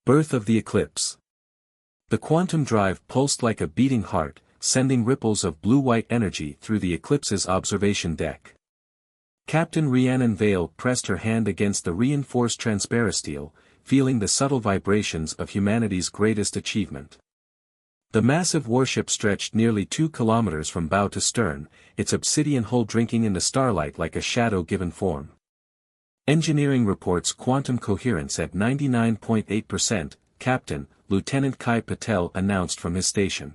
Birth of the Eclipse. The quantum drive pulsed like a beating heart, sending ripples of blue-white energy through the Eclipse's observation deck. Captain Rhiannon Vale pressed her hand against the reinforced transparisteel, feeling the subtle vibrations of humanity's greatest achievement. The massive warship stretched nearly 2 kilometers from bow to stern, its obsidian hull drinking in the starlight like a shadow-given form. Engineering reports quantum coherence at 99.8%, Captain, Lieutenant Kai Patel announced from his station.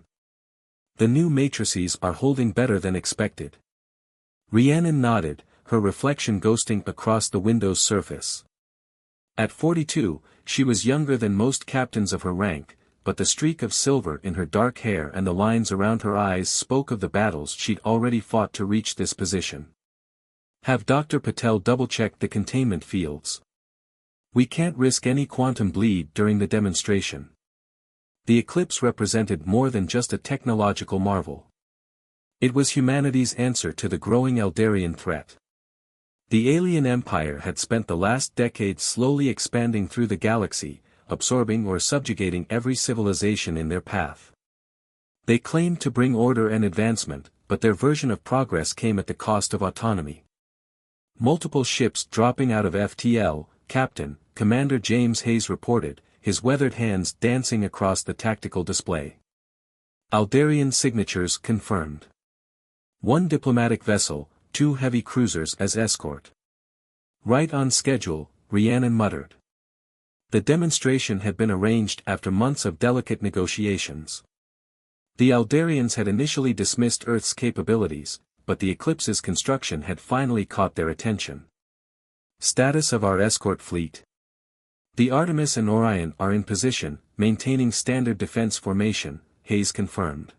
The new matrices are holding better than expected. Rhiannon nodded, her reflection ghosting across the window's surface. At 42, she was younger than most captains of her rank, but the streak of silver in her dark hair and the lines around her eyes spoke of the battles she'd already fought to reach this position. Have Dr. Patel double-checked the containment fields. We can't risk any quantum bleed during the demonstration. The Eclipse represented more than just a technological marvel. It was humanity's answer to the growing Eldarian threat. The alien empire had spent the last decade slowly expanding through the galaxy, absorbing or subjugating every civilization in their path. They claimed to bring order and advancement, but their version of progress came at the cost of autonomy. Multiple ships dropping out of FTL, Captain, Commander James Hayes reported, his weathered hands dancing across the tactical display. Eldarian signatures confirmed. 1 diplomatic vessel, 2 heavy cruisers as escort. Right on schedule, Rhiannon muttered. The demonstration had been arranged after months of delicate negotiations. The Eldarians had initially dismissed Earth's capabilities, but the Eclipse's construction had finally caught their attention. Status of our escort fleet. The Artemis and Orion are in position, maintaining standard defense formation, Hayes confirmed.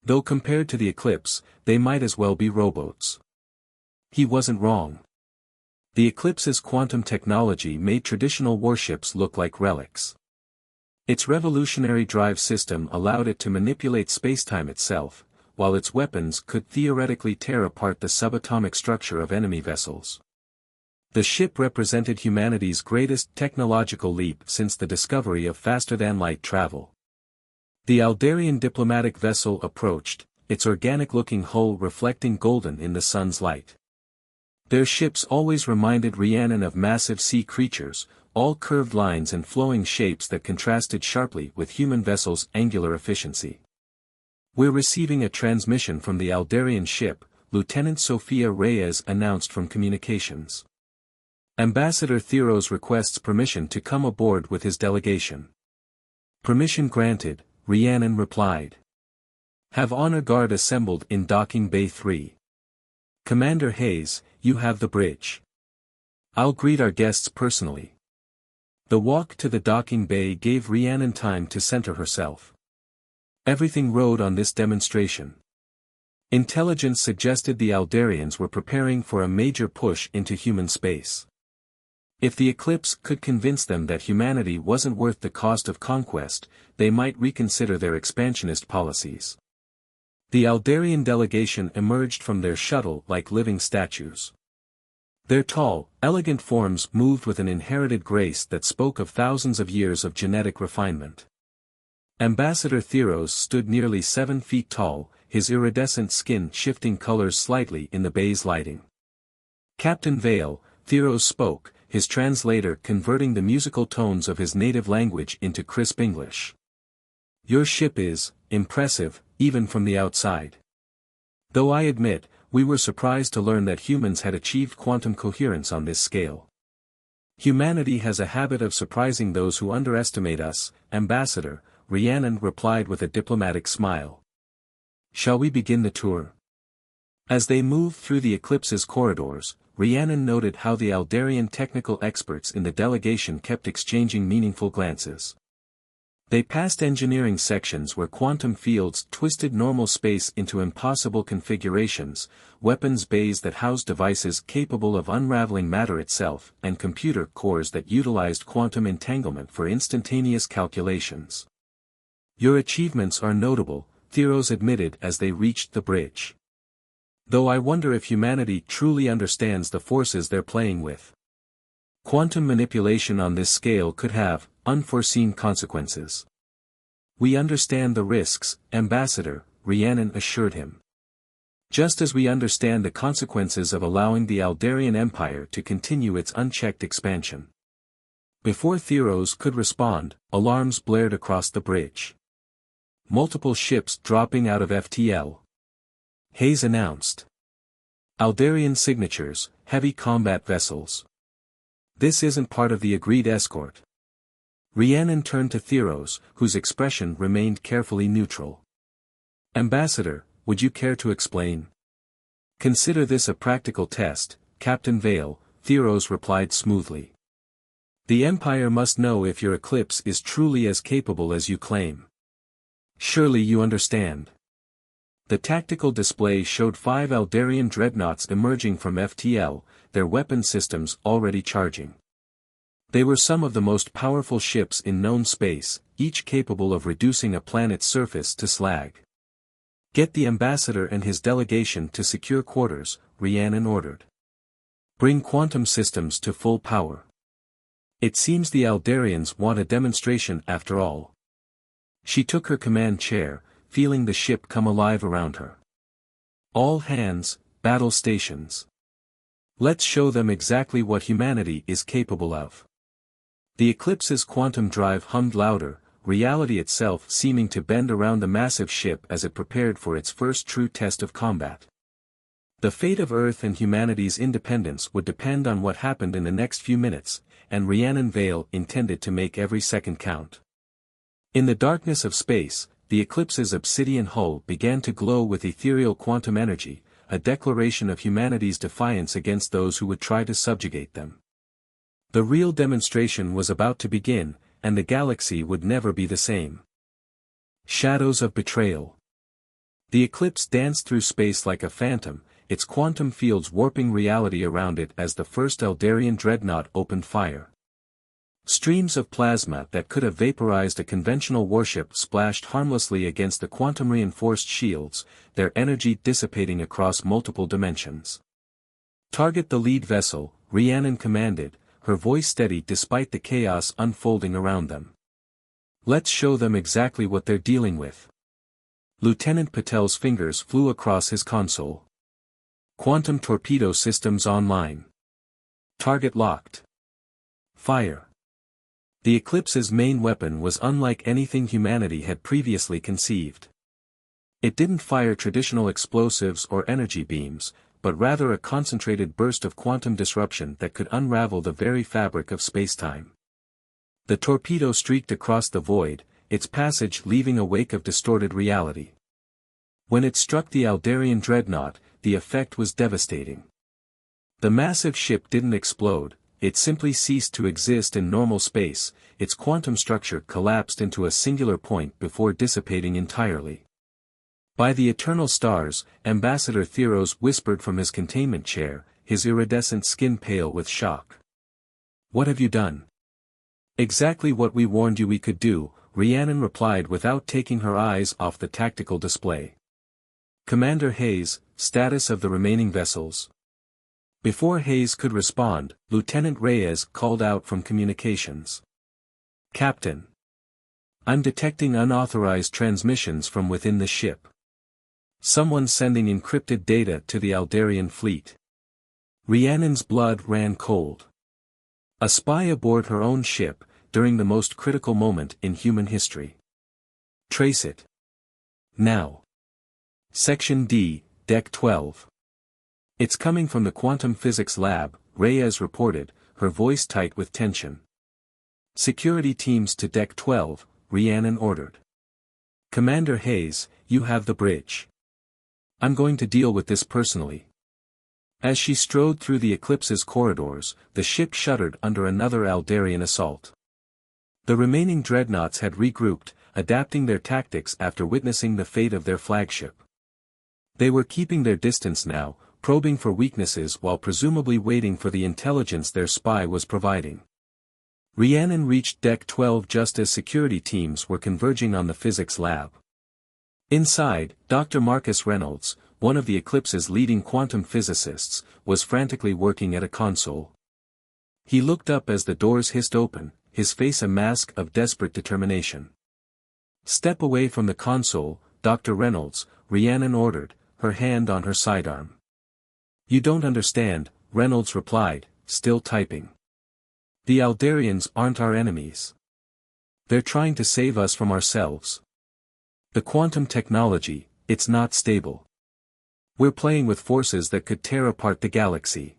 Though compared to the Eclipse, they might as well be rowboats. He wasn't wrong. The Eclipse's quantum technology made traditional warships look like relics. Its revolutionary drive system allowed it to manipulate spacetime itself, while its weapons could theoretically tear apart the subatomic structure of enemy vessels. The ship represented humanity's greatest technological leap since the discovery of faster-than-light travel. The Eldarian diplomatic vessel approached, its organic-looking hull reflecting golden in the sun's light. Their ships always reminded Rhiannon of massive sea creatures, all curved lines and flowing shapes that contrasted sharply with human vessels' angular efficiency. We're receiving a transmission from the Eldarian ship, Lieutenant Sophia Reyes announced from communications. Ambassador Theros requests permission to come aboard with his delegation. Permission granted, Rhiannon replied. Have honor guard assembled in Docking Bay 3. Commander Hayes, you have the bridge. I'll greet our guests personally. The walk to the docking bay gave Rhiannon time to center herself. Everything rode on this demonstration. Intelligence suggested the Eldarians were preparing for a major push into human space. If the Eclipse could convince them that humanity wasn't worth the cost of conquest, they might reconsider their expansionist policies. The Eldarian delegation emerged from their shuttle like living statues. Their tall, elegant forms moved with an inherited grace that spoke of thousands of years of genetic refinement. Ambassador Theros stood nearly 7 feet tall, his iridescent skin shifting colors slightly in the bay's lighting. Captain Vale, Theros spoke, his translator converting the musical tones of his native language into crisp English. Your ship is impressive, even from the outside. Though I admit, we were surprised to learn that humans had achieved quantum coherence on this scale. Humanity has a habit of surprising those who underestimate us, Ambassador, Rhiannon replied with a diplomatic smile. Shall we begin the tour? As they moved through the Eclipse's corridors, Rhiannon noted how the Eldarian technical experts in the delegation kept exchanging meaningful glances. They passed engineering sections where quantum fields twisted normal space into impossible configurations, weapons bays that housed devices capable of unraveling matter itself, and computer cores that utilized quantum entanglement for instantaneous calculations. Your achievements are notable, Theros admitted as they reached the bridge. Though I wonder if humanity truly understands the forces they're playing with. Quantum manipulation on this scale could have unforeseen consequences. We understand the risks, Ambassador, Rhiannon assured him. Just as we understand the consequences of allowing the Aldarian Empire to continue its unchecked expansion. Before Theros could respond, alarms blared across the bridge. Multiple ships dropping out of FTL. Hayes announced. Aldarian signatures, heavy combat vessels. This isn't part of the agreed escort. Rhiannon turned to Theros, whose expression remained carefully neutral. Ambassador, would you care to explain? Consider this a practical test, Captain Vale, Theros replied smoothly. The Empire must know if your Eclipse is truly as capable as you claim. Surely you understand. The tactical display showed 5 Aldarian dreadnoughts emerging from FTL, their weapon systems already charging. They were some of the most powerful ships in known space, each capable of reducing a planet's surface to slag. Get the ambassador and his delegation to secure quarters, Rhiannon ordered. Bring quantum systems to full power. It seems the Aldarians want a demonstration after all. She took her command chair, feeling the ship come alive around her. All hands, battle stations. Let's show them exactly what humanity is capable of. The Eclipse's quantum drive hummed louder, reality itself seeming to bend around the massive ship as it prepared for its first true test of combat. The fate of Earth and humanity's independence would depend on what happened in the next few minutes, and Rhiannon Vale intended to make every second count. In the darkness of space, the Eclipse's obsidian hull began to glow with ethereal quantum energy, a declaration of humanity's defiance against those who would try to subjugate them. The real demonstration was about to begin, and the galaxy would never be the same. Shadows of betrayal. The Eclipse danced through space like a phantom, its quantum fields warping reality around it as the first Aldarian dreadnought opened fire. Streams of plasma that could have vaporized a conventional warship splashed harmlessly against the quantum-reinforced shields, their energy dissipating across multiple dimensions. Target the lead vessel, Rhiannon commanded, her voice steady despite the chaos unfolding around them. Let's show them exactly what they're dealing with. Lieutenant Patel's fingers flew across his console. Quantum torpedo systems online. Target locked. Fire. The Eclipse's main weapon was unlike anything humanity had previously conceived. It didn't fire traditional explosives or energy beams, but rather a concentrated burst of quantum disruption that could unravel the very fabric of spacetime. The torpedo streaked across the void, its passage leaving a wake of distorted reality. When it struck the Aldarian dreadnought, the effect was devastating. The massive ship didn't explode, it simply ceased to exist in normal space, its quantum structure collapsed into a singular point before dissipating entirely. By the eternal stars, Ambassador Theros whispered from his containment chair, his iridescent skin pale with shock. What have you done? Exactly what we warned you we could do, Rhiannon replied without taking her eyes off the tactical display. Commander Hayes, status of the remaining vessels. Before Hayes could respond, Lieutenant Reyes called out from communications. Captain. I'm detecting unauthorized transmissions from within the ship. Someone's sending encrypted data to the Aldarian fleet. Rhiannon's blood ran cold. A spy aboard her own ship, during the most critical moment in human history. Trace it. Now. Section D, Deck 12. It's coming from the quantum physics lab, Reyes reported, her voice tight with tension. Security teams to Deck 12, Rhiannon ordered. Commander Hayes, you have the bridge. I'm going to deal with this personally. As she strode through the Eclipse's corridors, the ship shuddered under another Aldarian assault. The remaining dreadnoughts had regrouped, adapting their tactics after witnessing the fate of their flagship. They were keeping their distance now, probing for weaknesses while presumably waiting for the intelligence their spy was providing. Rhiannon reached Deck 12 just as security teams were converging on the physics lab. Inside, Dr. Marcus Reynolds, one of the Eclipse's leading quantum physicists, was frantically working at a console. He looked up as the doors hissed open, his face a mask of desperate determination. "Step away from the console, Dr. Reynolds," Rhiannon ordered, her hand on her sidearm. "You don't understand," Reynolds replied, still typing. "The Aldarians aren't our enemies. They're trying to save us from ourselves. The quantum technology, it's not stable. We're playing with forces that could tear apart the galaxy.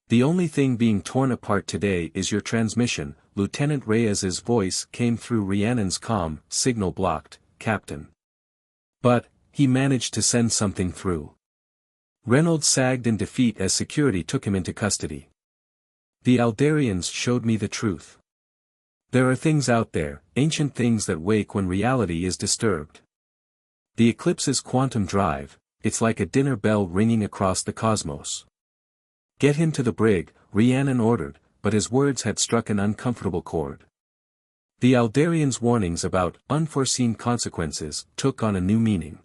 The only thing being torn apart today is your transmission." Lieutenant Reyes's voice came through Rhiannon's comm, "Signal blocked, Captain." "But, he managed to send something through." Reynolds sagged in defeat as security took him into custody. "The Aldarians showed me the truth. There are things out there, ancient things that wake when reality is disturbed. The Eclipse's quantum drive, it's like a dinner bell ringing across the cosmos." "Get him to the brig," Rhiannon ordered, but his words had struck an uncomfortable chord. The Aldarians' warnings about unforeseen consequences took on a new meaning.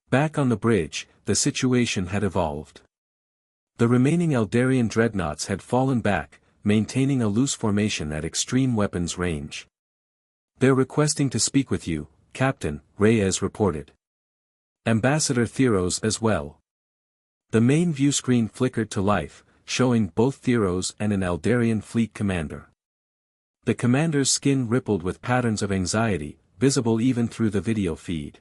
Back on the bridge, the situation had evolved. The remaining Aldarian dreadnoughts had fallen back, maintaining a loose formation at extreme weapons range. "They're requesting to speak with you, Captain," Reyes reported. "Ambassador Theros as well." The main view screen flickered to life, showing both Theros and an Aldarian fleet commander. The commander's skin rippled with patterns of anxiety, visible even through the video feed.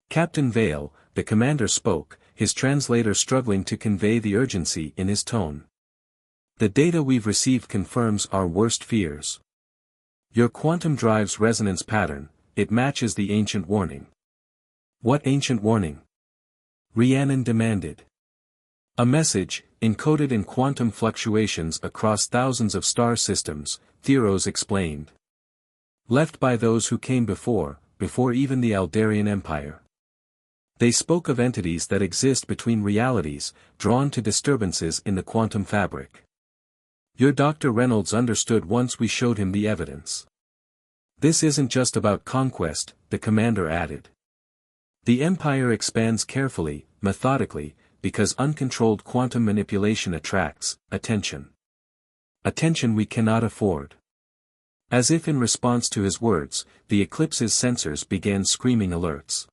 "Captain Vale," the commander spoke, his translator struggling to convey the urgency in his tone. "The data we've received confirms our worst fears. Your quantum drive's resonance pattern, it matches the ancient warning." "What ancient warning?" Rhiannon demanded. "A message, encoded in quantum fluctuations across thousands of star systems," Theros explained. "Left by those who came before even the Aldarian Empire. They spoke of entities that exist between realities, drawn to disturbances in the quantum fabric. Your Dr. Reynolds understood once we showed him the evidence. This isn't just about conquest," the commander added. "The Empire expands carefully, methodically, because uncontrolled quantum manipulation attracts attention. Attention we cannot afford." As if in response to his words, the Eclipse's sensors began screaming alerts.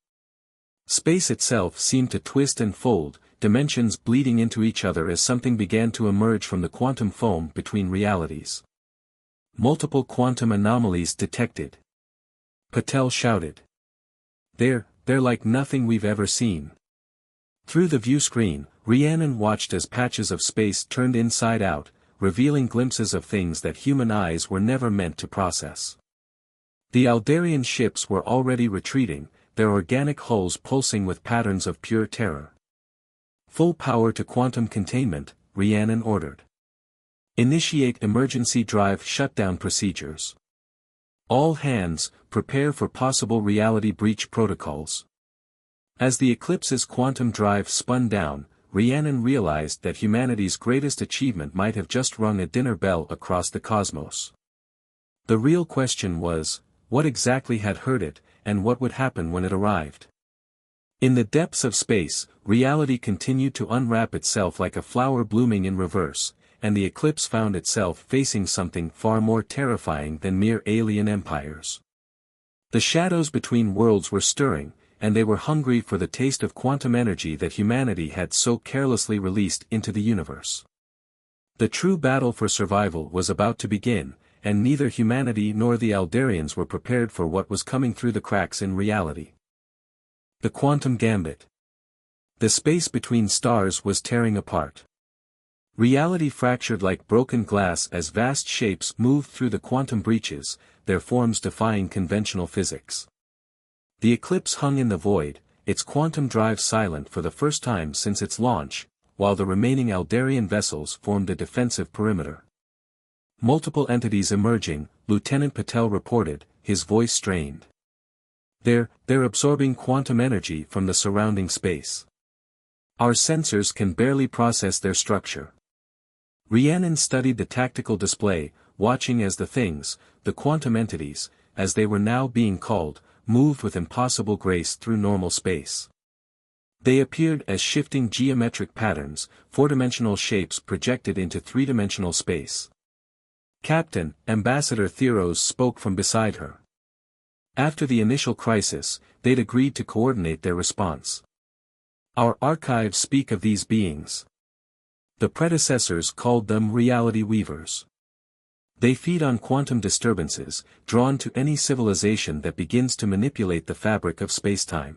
Space itself seemed to twist and fold, dimensions bleeding into each other as something began to emerge from the quantum foam between realities. "Multiple quantum anomalies detected," Patel shouted. They're like nothing we've ever seen." Through the view screen, Rhiannon watched as patches of space turned inside out, revealing glimpses of things that human eyes were never meant to process. The Aldarian ships were already retreating, their organic hulls pulsing with patterns of pure terror. "Full power to quantum containment," Rhiannon ordered. "Initiate emergency drive shutdown procedures. All hands, prepare for possible reality breach protocols." As the Eclipse's quantum drive spun down, Rhiannon realized that humanity's greatest achievement might have just rung a dinner bell across the cosmos. The real question was, what exactly had hurt it, and what would happen when it arrived? In the depths of space, reality continued to unwrap itself like a flower blooming in reverse, and the Eclipse found itself facing something far more terrifying than mere alien empires. The shadows between worlds were stirring, and they were hungry for the taste of quantum energy that humanity had so carelessly released into the universe. The true battle for survival was about to begin, and neither humanity nor the Aldarians were prepared for what was coming through the cracks in reality. The quantum gambit. The space between stars was tearing apart. Reality fractured like broken glass as vast shapes moved through the quantum breaches, their forms defying conventional physics. The Eclipse hung in the void, its quantum drive silent for the first time since its launch, while the remaining Aldarian vessels formed a defensive perimeter. "Multiple entities emerging," Lieutenant Patel reported, his voice strained. They're absorbing quantum energy from the surrounding space. Our sensors can barely process their structure." Rhiannon studied the tactical display, watching as the things, the quantum entities, as they were now being called, moved with impossible grace through normal space. They appeared as shifting geometric patterns, four-dimensional shapes projected into three-dimensional space. Captain, Ambassador Theros spoke from beside her. After the initial crisis, they'd agreed to coordinate their response. Our archives speak of these beings. The predecessors called them reality weavers. They feed on quantum disturbances, drawn to any civilization that begins to manipulate the fabric of spacetime.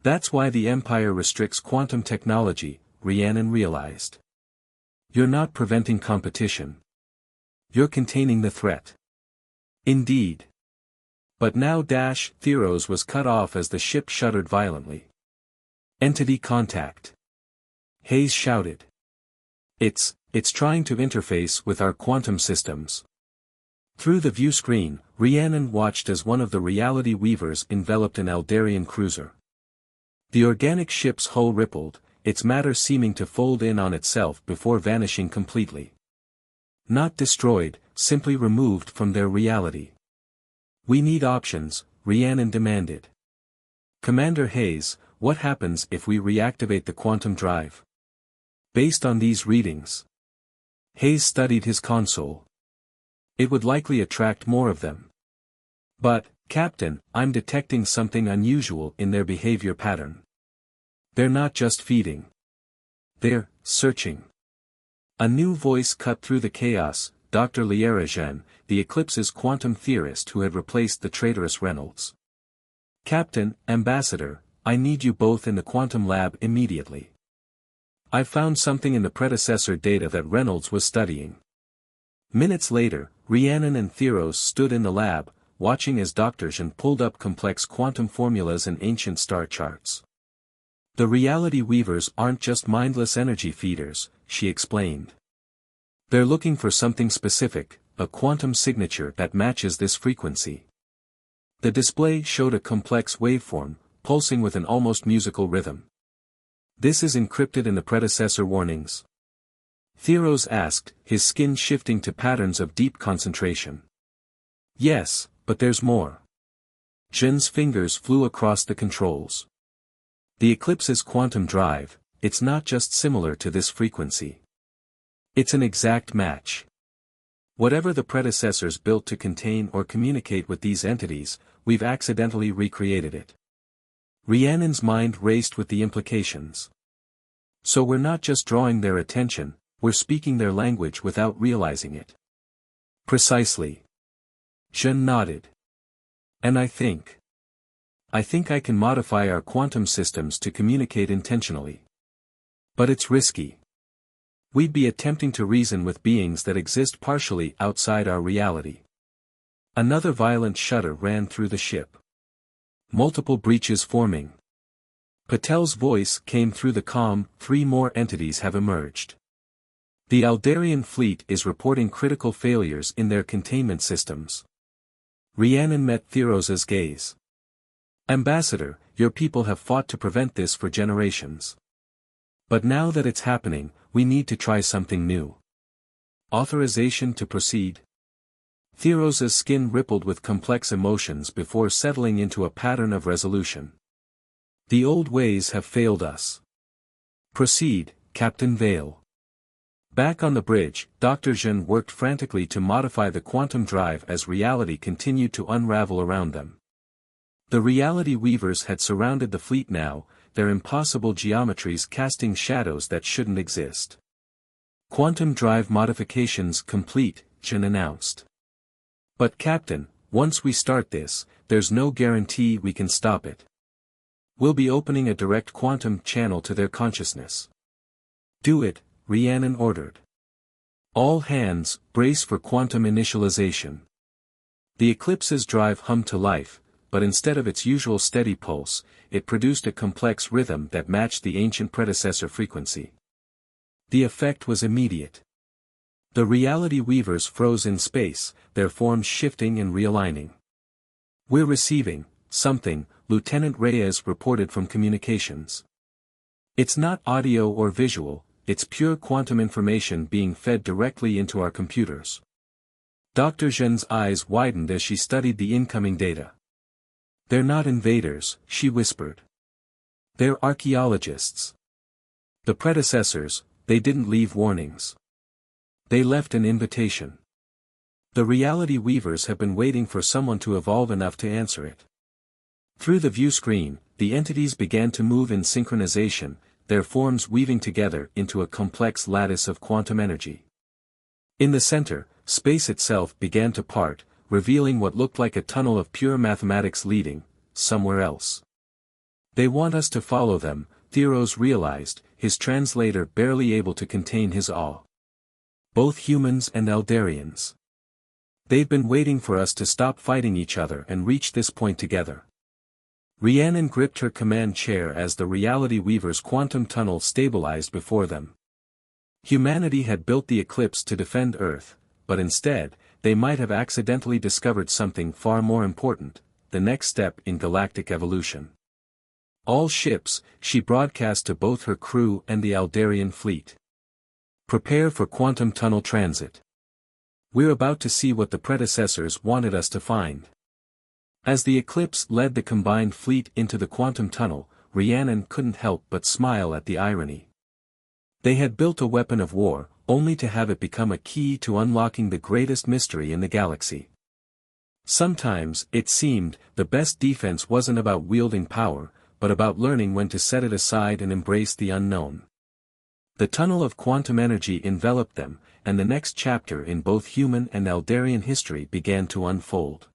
That's why the Empire restricts quantum technology, Rhiannon realized. You're not preventing competition. You're containing the threat. Indeed. But now Theros was cut off as the ship shuddered violently. Entity contact. Hayes shouted. It's trying to interface with our quantum systems. Through the view screen, Rhiannon watched as one of the reality weavers enveloped an Aldarian cruiser. The organic ship's hull rippled, its matter seeming to fold in on itself before vanishing completely. Not destroyed, simply removed from their reality. We need options, Rhiannon demanded. Commander Hayes, what happens if we reactivate the quantum drive? Based on these readings. Hayes studied his console. It would likely attract more of them. But, Captain, I'm detecting something unusual in their behavior pattern. They're not just feeding. They're searching. A new voice cut through the chaos, Dr. Lierajan, the Eclipse's quantum theorist who had replaced the traitorous Reynolds. Captain, Ambassador, I need you both in the quantum lab immediately. I've found something in the predecessor data that Reynolds was studying. Minutes later, Rhiannon and Theros stood in the lab, watching as Dr. Jean pulled up complex quantum formulas and ancient star charts. The reality weavers aren't just mindless energy feeders, she explained. They're looking for something specific, a quantum signature that matches this frequency. The display showed a complex waveform, pulsing with an almost musical rhythm. This is encrypted in the predecessor warnings? Theros asked, his skin shifting to patterns of deep concentration. Yes, but there's more. Jin's fingers flew across the controls. The Eclipse's quantum drive, it's not just similar to this frequency. It's an exact match. Whatever the predecessors built to contain or communicate with these entities, we've accidentally recreated it. Rhiannon's mind raced with the implications. So we're not just drawing their attention, we're speaking their language without realizing it. Precisely. Jean nodded. And I think I can modify our quantum systems to communicate intentionally. But it's risky. We'd be attempting to reason with beings that exist partially outside our reality. Another violent shudder ran through the ship. Multiple breaches forming. Patel's voice came through the comm, 3 more entities have emerged. The Aldarian fleet is reporting critical failures in their containment systems. Rhiannon met Theros's gaze. Ambassador, your people have fought to prevent this for generations. But now that it's happening, we need to try something new. Authorization to proceed? Theros's skin rippled with complex emotions before settling into a pattern of resolution. The old ways have failed us. Proceed, Captain Vale. Back on the bridge, Dr. Jean worked frantically to modify the quantum drive as reality continued to unravel around them. The reality weavers had surrounded the fleet now, their impossible geometries casting shadows that shouldn't exist. Quantum drive modifications complete, Jean announced. But Captain, once we start this, there's no guarantee we can stop it. We'll be opening a direct quantum channel to their consciousness. Do it, Rhiannon ordered. All hands, brace for quantum initialization. The Eclipse's drive hummed to life, but instead of its usual steady pulse, it produced a complex rhythm that matched the ancient predecessor frequency. The effect was immediate. The reality weavers froze in space, their forms shifting and realigning. We're receiving something, Lieutenant Reyes reported from communications. It's not audio or visual, it's pure quantum information being fed directly into our computers. Dr. Jean's eyes widened as she studied the incoming data. They're not invaders, she whispered. They're archaeologists. The predecessors, they didn't leave warnings. They left an invitation. The reality weavers have been waiting for someone to evolve enough to answer it. Through the view screen, the entities began to move in synchronization, their forms weaving together into a complex lattice of quantum energy. In the center, space itself began to part, revealing what looked like a tunnel of pure mathematics leading somewhere else. They want us to follow them, Theros realized, his translator barely able to contain his awe. Both humans and Eldarians. They've been waiting for us to stop fighting each other and reach this point together. Rhiannon gripped her command chair as the reality weaver's quantum tunnel stabilized before them. Humanity had built the Eclipse to defend Earth, but instead, they might have accidentally discovered something far more important, the next step in galactic evolution. All ships, she broadcast to both her crew and the Eldarian fleet. Prepare for quantum tunnel transit. We're about to see what the predecessors wanted us to find. As the Eclipse led the combined fleet into the quantum tunnel, Rhiannon couldn't help but smile at the irony. They had built a weapon of war, only to have it become a key to unlocking the greatest mystery in the galaxy. Sometimes, it seemed, the best defense wasn't about wielding power, but about learning when to set it aside and embrace the unknown. The tunnel of quantum energy enveloped them, and the next chapter in both human and Eldarian history began to unfold.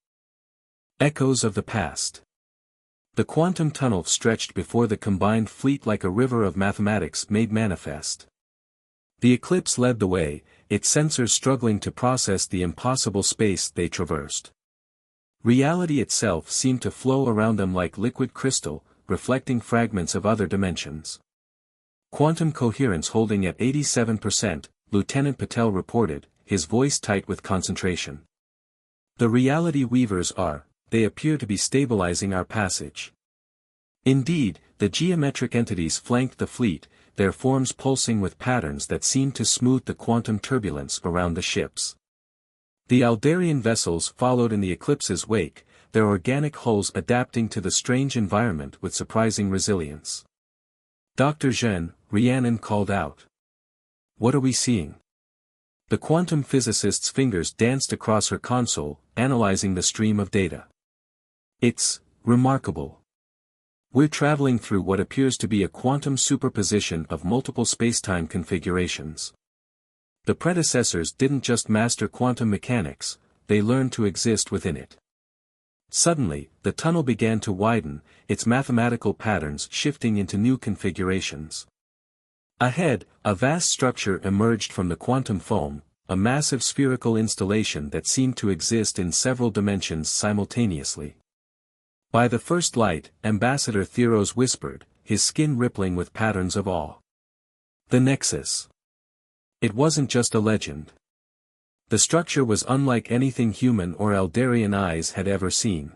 Echoes of the past. The quantum tunnel stretched before the combined fleet like a river of mathematics made manifest. The Eclipse led the way, its sensors struggling to process the impossible space they traversed. Reality itself seemed to flow around them like liquid crystal, reflecting fragments of other dimensions. Quantum coherence holding at 87%, Lieutenant Patel reported, his voice tight with concentration. The reality weavers they appear to be stabilizing our passage. Indeed, the geometric entities flanked the fleet, their forms pulsing with patterns that seemed to smooth the quantum turbulence around the ships. The Eldarian vessels followed in the Eclipse's wake, their organic hulls adapting to the strange environment with surprising resilience. Dr. Zhen, Rhiannon called out. What are we seeing? The quantum physicist's fingers danced across her console, analyzing the stream of data. It's remarkable. We're traveling through what appears to be a quantum superposition of multiple spacetime configurations. The predecessors didn't just master quantum mechanics, they learned to exist within it. Suddenly, the tunnel began to widen, its mathematical patterns shifting into new configurations. Ahead, a vast structure emerged from the quantum foam, a massive spherical installation that seemed to exist in several dimensions simultaneously. By the first light, Ambassador Theros whispered, his skin rippling with patterns of awe. The Nexus. It wasn't just a legend. The structure was unlike anything human or Eldarian eyes had ever seen.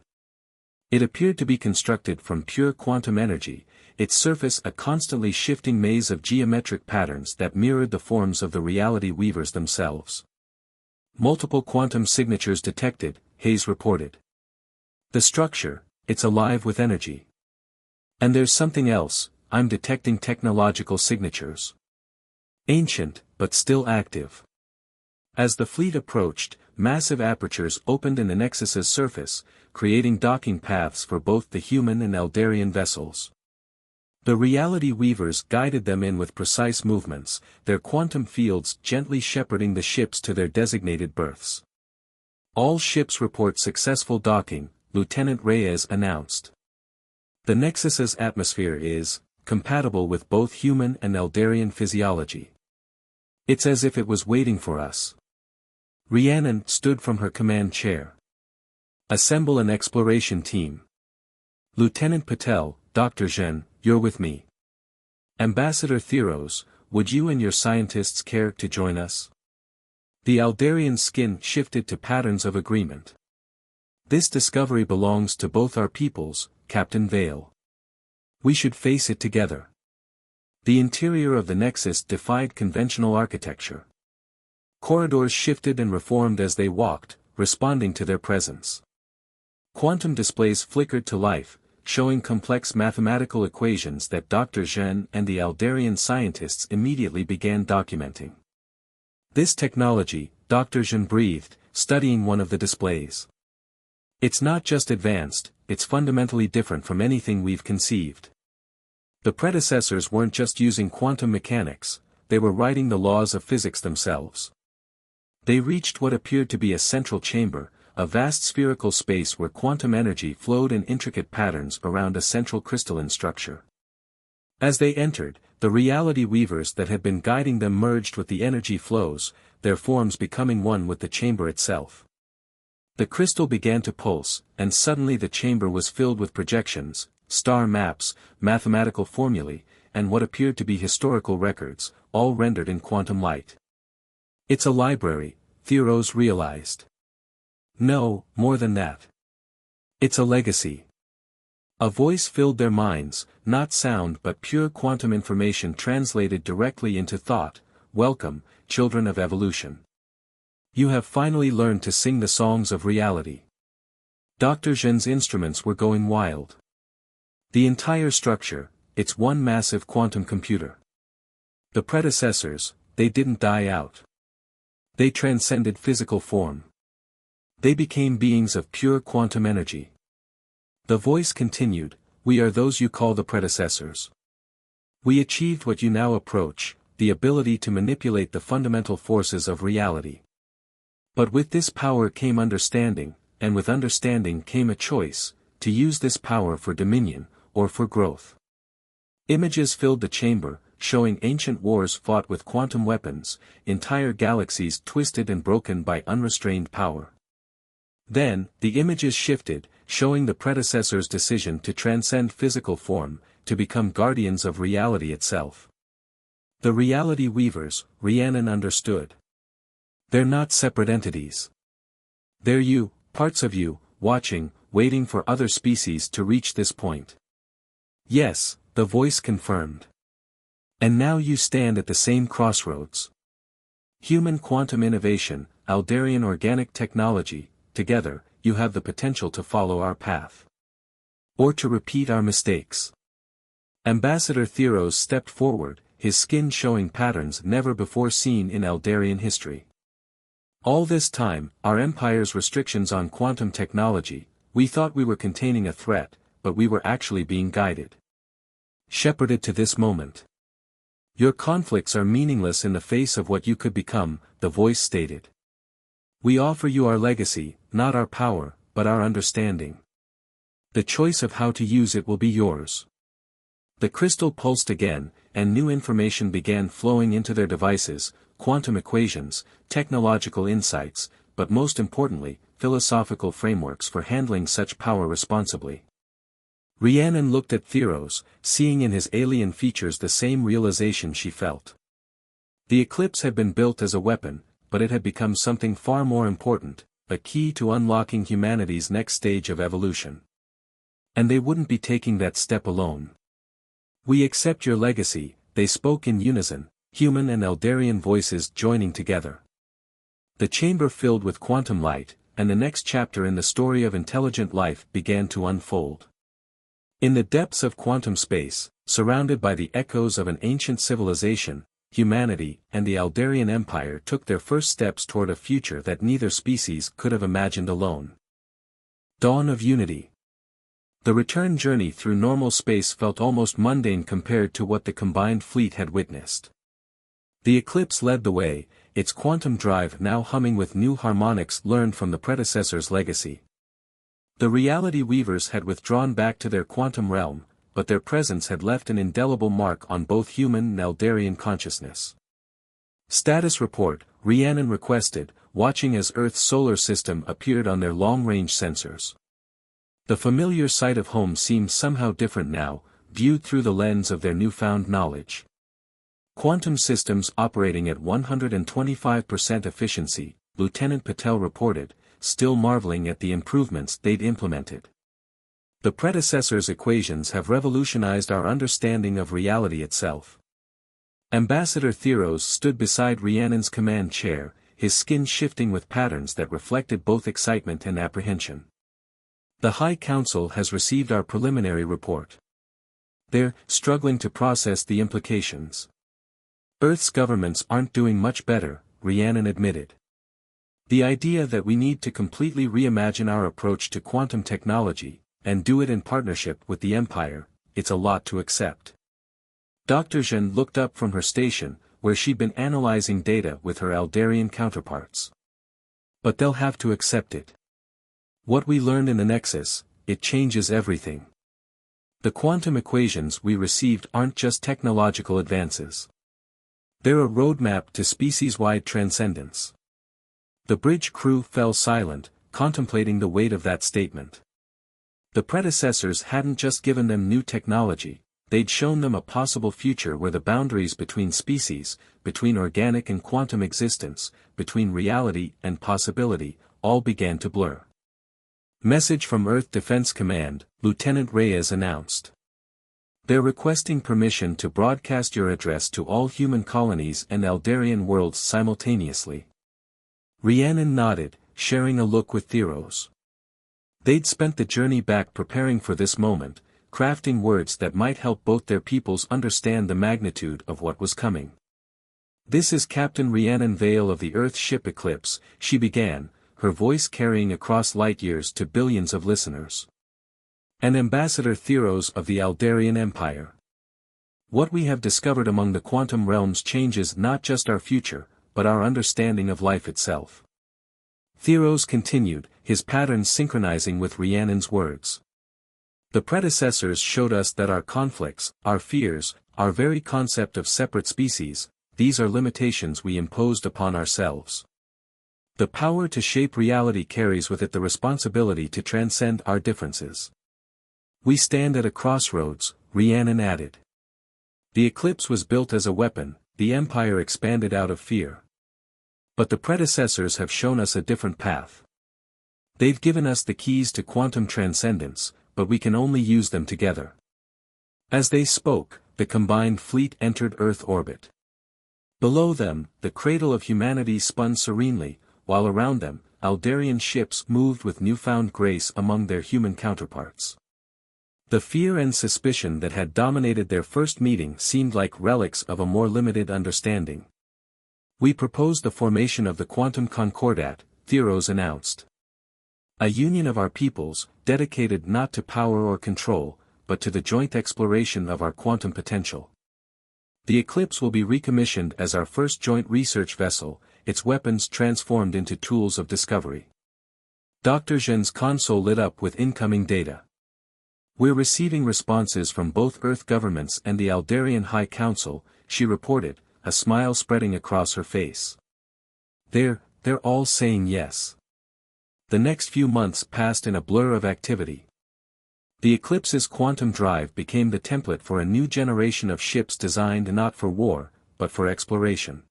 It appeared to be constructed from pure quantum energy, its surface a constantly shifting maze of geometric patterns that mirrored the forms of the reality weavers themselves. Multiple quantum signatures detected, Hayes reported. The structure, it's alive with energy. And there's something else, I'm detecting technological signatures. Ancient, but still active. As the fleet approached, massive apertures opened in the Nexus's surface, creating docking paths for both the human and Eldarian vessels. The reality weavers guided them in with precise movements, their quantum fields gently shepherding the ships to their designated berths. All ships report successful docking, Lieutenant Reyes announced. The Nexus's atmosphere is compatible with both human and Eldarian physiology. It's as if it was waiting for us. Rhiannon stood from her command chair. Assemble an exploration team. Lieutenant Patel, Dr. Zhen, you're with me. Ambassador Theros, would you and your scientists care to join us? The Eldarian skin shifted to patterns of agreement. This discovery belongs to both our peoples, Captain Vale. We should face it together. The interior of the Nexus defied conventional architecture. Corridors shifted and reformed as they walked, responding to their presence. Quantum displays flickered to life, showing complex mathematical equations that Dr. Zhen and the Aldarian scientists immediately began documenting. This technology, Dr. Zhen breathed, studying one of the displays. It's not just advanced, it's fundamentally different from anything we've conceived. The predecessors weren't just using quantum mechanics, they were writing the laws of physics themselves. They reached what appeared to be a central chamber, a vast spherical space where quantum energy flowed in intricate patterns around a central crystalline structure. As they entered, the reality weavers that had been guiding them merged with the energy flows, their forms becoming one with the chamber itself. The crystal began to pulse, and suddenly the chamber was filled with projections, star maps, mathematical formulae, and what appeared to be historical records, all rendered in quantum light. It's a library, Theros realized. No, more than that. It's a legacy. A voice filled their minds, not sound but pure quantum information translated directly into thought. Welcome, children of evolution. You have finally learned to sing the songs of reality. Dr. Zhen's instruments were going wild. The entire structure, it's one massive quantum computer. The predecessors, they didn't die out. They transcended physical form. They became beings of pure quantum energy. The voice continued, we are those you call the predecessors. We achieved what you now approach, the ability to manipulate the fundamental forces of reality. But with this power came understanding, and with understanding came a choice, to use this power for dominion, or for growth. Images filled the chamber, showing ancient wars fought with quantum weapons, entire galaxies twisted and broken by unrestrained power. Then, the images shifted, showing the predecessors' decision to transcend physical form, to become guardians of reality itself. The reality weavers, Rhiannon understood. They're not separate entities. They're you, parts of you, watching, waiting for other species to reach this point. Yes, the voice confirmed. And now you stand at the same crossroads. Human quantum innovation, Aldarian organic technology, together, you have the potential to follow our path. Or to repeat our mistakes. Ambassador Theros stepped forward, his skin showing patterns never before seen in Aldarian history. All this time, our empire's restrictions on quantum technology, we thought we were containing a threat, but we were actually being guided. Shepherded to this moment. Your conflicts are meaningless in the face of what you could become, the voice stated. We offer you our legacy, not our power, but our understanding. The choice of how to use it will be yours. The crystal pulsed again, and new information began flowing into their devices, quantum equations, technological insights, but most importantly, philosophical frameworks for handling such power responsibly. Rhiannon looked at Theros, seeing in his alien features the same realization she felt. The Eclipse had been built as a weapon, but it had become something far more important, a key to unlocking humanity's next stage of evolution. And they wouldn't be taking that step alone. We accept your legacy, they spoke in unison, human and Aldarian voices joining together. The chamber filled with quantum light, and the next chapter in the story of intelligent life began to unfold. In the depths of quantum space, surrounded by the echoes of an ancient civilization, humanity and the Aldarian Empire took their first steps toward a future that neither species could have imagined alone. Dawn of Unity. The return journey through normal space felt almost mundane compared to what the combined fleet had witnessed. The Eclipse led the way, its quantum drive now humming with new harmonics learned from the predecessor's legacy. The reality weavers had withdrawn back to their quantum realm, but their presence had left an indelible mark on both human and Aldarian consciousness. Status report, Rhiannon requested, watching as Earth's solar system appeared on their long-range sensors. The familiar sight of home seemed somehow different now, viewed through the lens of their newfound knowledge. Quantum systems operating at 125% efficiency, Lieutenant Patel reported, still marveling at the improvements they'd implemented. The predecessor's equations have revolutionized our understanding of reality itself. Ambassador Theros stood beside Rhiannon's command chair, his skin shifting with patterns that reflected both excitement and apprehension. The High Council has received our preliminary report. They're struggling to process the implications. Earth's governments aren't doing much better, Rhiannon admitted. The idea that we need to completely reimagine our approach to quantum technology, and do it in partnership with the Empire, it's a lot to accept. Dr. Zhen looked up from her station, where she'd been analyzing data with her Aldarian counterparts. But they'll have to accept it. What we learned in the Nexus, it changes everything. The quantum equations we received aren't just technological advances. They're a roadmap to species-wide transcendence. The bridge crew fell silent, contemplating the weight of that statement. The predecessors hadn't just given them new technology, they'd shown them a possible future where the boundaries between species, between organic and quantum existence, between reality and possibility, all began to blur. Message from Earth Defense Command, Lieutenant Reyes announced. They're requesting permission to broadcast your address to all human colonies and Aldarian worlds simultaneously. Rhiannon nodded, sharing a look with Theros. They'd spent the journey back preparing for this moment, crafting words that might help both their peoples understand the magnitude of what was coming. This is Captain Rhiannon Vale of the Earth ship Eclipse, she began, her voice carrying across light years to billions of listeners. And Ambassador Theros of the Aldarian Empire. What we have discovered among the quantum realms changes not just our future, but our understanding of life itself. Theros continued, his patterns synchronizing with Rhiannon's words. The predecessors showed us that our conflicts, our fears, our very concept of separate species, these are limitations we imposed upon ourselves. The power to shape reality carries with it the responsibility to transcend our differences. We stand at a crossroads, Rhiannon added. The Eclipse was built as a weapon, the Empire expanded out of fear. But the predecessors have shown us a different path. They've given us the keys to quantum transcendence, but we can only use them together. As they spoke, the combined fleet entered Earth orbit. Below them, the cradle of humanity spun serenely, while around them, Aldarian ships moved with newfound grace among their human counterparts. The fear and suspicion that had dominated their first meeting seemed like relics of a more limited understanding. We propose the formation of the Quantum Concordat, Theros announced. A union of our peoples, dedicated not to power or control, but to the joint exploration of our quantum potential. The Eclipse will be recommissioned as our first joint research vessel, its weapons transformed into tools of discovery. Dr. Zhen's console lit up with incoming data. We're receiving responses from both Earth governments and the Aldarian High Council, she reported, a smile spreading across her face. They're all saying yes. The next few months passed in a blur of activity. The Eclipse's quantum drive became the template for a new generation of ships designed not for war, but for exploration.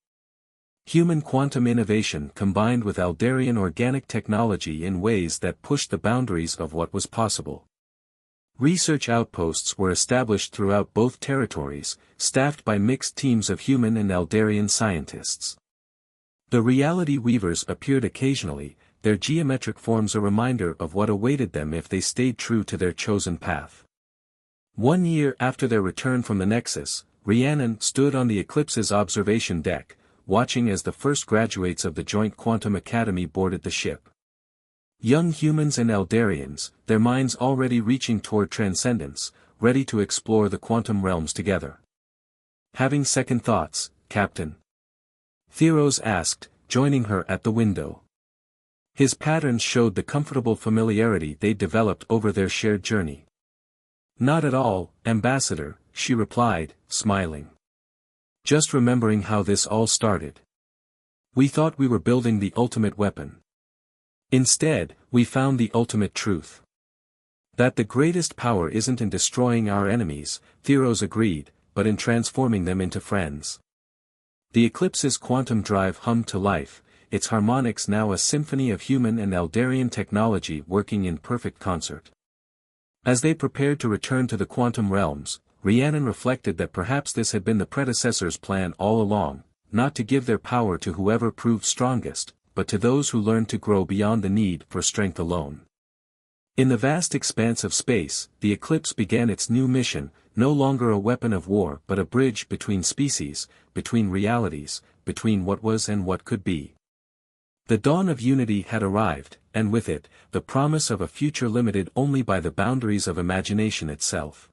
Human quantum innovation combined with Aldarian organic technology in ways that pushed the boundaries of what was possible. Research outposts were established throughout both territories, staffed by mixed teams of human and Aldarian scientists. The reality weavers appeared occasionally, their geometric forms a reminder of what awaited them if they stayed true to their chosen path. 1 year after their return from the Nexus, Rhiannon stood on the Eclipse's observation deck, watching as the first graduates of the Joint Quantum Academy boarded the ship. Young humans and Aldarians, their minds already reaching toward transcendence, ready to explore the quantum realms together. Having second thoughts, Captain? Theros asked, joining her at the window. His patterns showed the comfortable familiarity they developed over their shared journey. Not at all, Ambassador, she replied, smiling. Just remembering how this all started. We thought we were building the ultimate weapon. Instead, we found the ultimate truth. That the greatest power isn't in destroying our enemies, Theros agreed, but in transforming them into friends. The Eclipse's quantum drive hummed to life, its harmonics now a symphony of human and Aldarian technology working in perfect concert. As they prepared to return to the quantum realms, Rhiannon reflected that perhaps this had been the predecessors' plan all along, not to give their power to whoever proved strongest, but to those who learned to grow beyond the need for strength alone. In the vast expanse of space, the Eclipse began its new mission, no longer a weapon of war but a bridge between species, between realities, between what was and what could be. The dawn of unity had arrived, and with it, the promise of a future limited only by the boundaries of imagination itself.